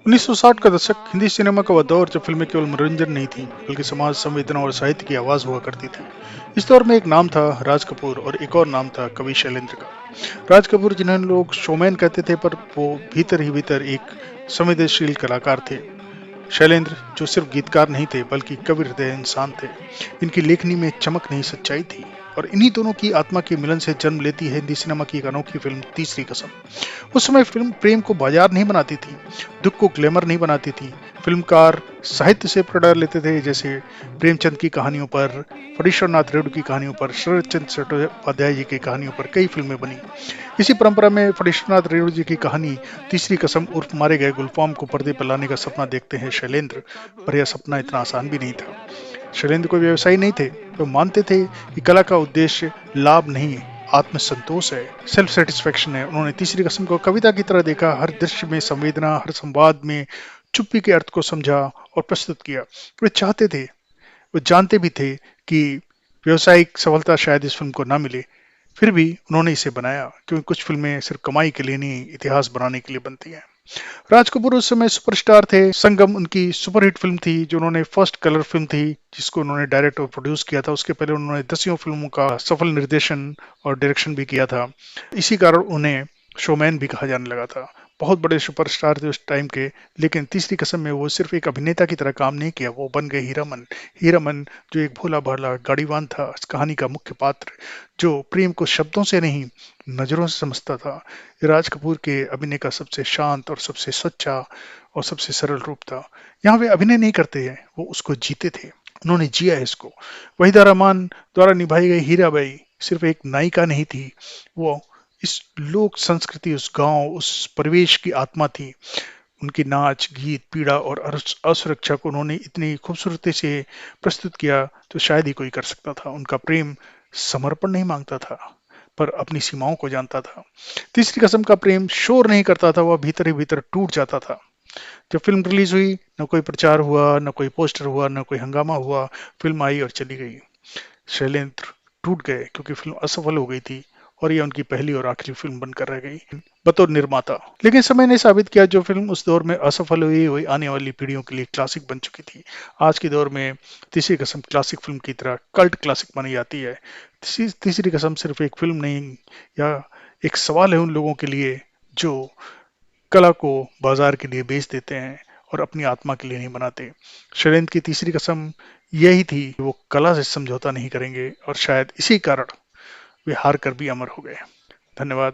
1960 का दशक हिंदी सिनेमा का वह दौर जब फिल्में केवल मनोरंजन नहीं थी बल्कि समाज संवेदना और साहित्य की आवाज हुआ करती थी। इस दौर में एक नाम था राज कपूर और एक और नाम था कवि शैलेंद्र का। राज कपूर जिन्हें लोग शोमैन कहते थे पर वो भीतर ही भीतर एक संवेदनशील कलाकार थे। शैलेंद्र जो सिर्फ गीतकार नहीं थे बल्कि कवि हृदय इंसान थे। इनकी लेखनी में चमक नहीं सच्चाई थी और इन्हीं दोनों की आत्मा के मिलन से जन्म लेती है हिंदी सिनेमा की एक अनोखी फिल्म तीसरी कसम। उस समय फिल्म प्रेम को बाजार नहीं बनाती थी, दुख को ग्लैमर नहीं बनाती थी। फिल्मकार साहित्य से प्रेरणा लेते थे, जैसे प्रेमचंद की कहानियों पर, फणीश्वरनाथ रेणु की कहानियों पर, शरद चंद्र चट्टोपाध्याय जी की कहानियों पर कई फिल्में बनी। इसी परंपरा में फणीश्वरनाथ रेणु जी की कहानी तीसरी कसम उर्फ मारे गए गुलफाम को पर्दे पर लाने का सपना देखते हैं शैलेंद्र, पर यह सपना इतना आसान भी नहीं था। शैलेंद्र कोई व्यवसायी नहीं थे। वो मानते थे कि कला का उद्देश्य लाभ नहीं, आत्मसंतोष है, सेल्फ सेटिस्फेक्शन है। उन्होंने तीसरी कसम को कविता की तरह देखा, हर दृश्य में संवेदना, हर संवाद में चुप्पी के अर्थ को समझा और प्रस्तुत किया। वे चाहते थे, वो जानते भी थे कि व्यवसायिक सफलता शायद इस फिल्म को ना मिले, फिर भी उन्होंने इसे बनाया, क्योंकि कुछ फिल्में सिर्फ कमाई के लिए नहीं, इतिहास बनाने के लिए बनती हैं। राज कपूर उस समय सुपरस्टार थे। संगम उनकी सुपरहिट फिल्म थी, जो उन्होंने फर्स्ट कलर फिल्म थी, जिसको उन्होंने डायरेक्ट और प्रोड्यूस किया था। उसके पहले उन्होंने दसियों फिल्मों का सफल निर्देशन और डायरेक्शन भी किया था। इसी कारण उन्हें शोमैन भी कहा जाने लगा था। बहुत बड़े सुपरस्टार थे उस टाइम के, लेकिन तीसरी कसम में वो सिर्फ एक अभिनेता की तरह काम नहीं किया, वो बन गए हीरामन। हीरामन जो एक भोला भाला गाड़ीवान था, इस कहानी का मुख्य पात्र, जो प्रेम को शब्दों से नहीं नजरों से समझता था। राज कपूर के अभिनय का सबसे शांत और सबसे सच्चा और सबसे सरल रूप था। यहाँ वे अभिनय नहीं करते हैं, वो उसको जीते थे। उन्होंने जिया है इसको। वहीदा रहमान द्वारा निभाई गई हीराबाई सिर्फ एक नायिका नहीं थी, वो इस लोक संस्कृति, उस गांव, उस परिवेश की आत्मा थी। उनकी नाच, गीत, पीड़ा और असुरक्षा को उन्होंने इतनी खूबसूरती से प्रस्तुत किया तो शायद ही कोई कर सकता था। उनका प्रेम समर्पण नहीं मांगता था, पर अपनी सीमाओं को जानता था। तीसरी कसम का प्रेम शोर नहीं करता था, वह भीतर ही भीतर टूट जाता था। जब फिल्म रिलीज हुई, न कोई प्रचार हुआ, न कोई पोस्टर हुआ, न कोई हंगामा हुआ। फिल्म आई और चली गई। शैलेंद्र टूट गए क्योंकि फिल्म असफल हो गई थी और यह उनकी पहली और आखिरी फिल्म बनकर रह गई बतौर निर्माता। लेकिन समय ने साबित किया, जो फिल्म उस दौर में असफल हुई वही आने वाली पीढ़ियों के लिए क्लासिक बन चुकी थी। आज के दौर में तीसरी कसम क्लासिक फिल्म की तरह कल्ट क्लासिक मानी जाती है। तीसरी कसम सिर्फ एक फिल्म नहीं, या एक सवाल है उन लोगों के लिए जो कला को बाजार के लिए बेच देते हैं और अपनी आत्मा के लिए नहीं बनाते। शैलेंद्र की तीसरी कसम यही थी कि वो कला से समझौता नहीं करेंगे और शायद इसी कारण वे हार कर भी अमर हो गए। धन्यवाद।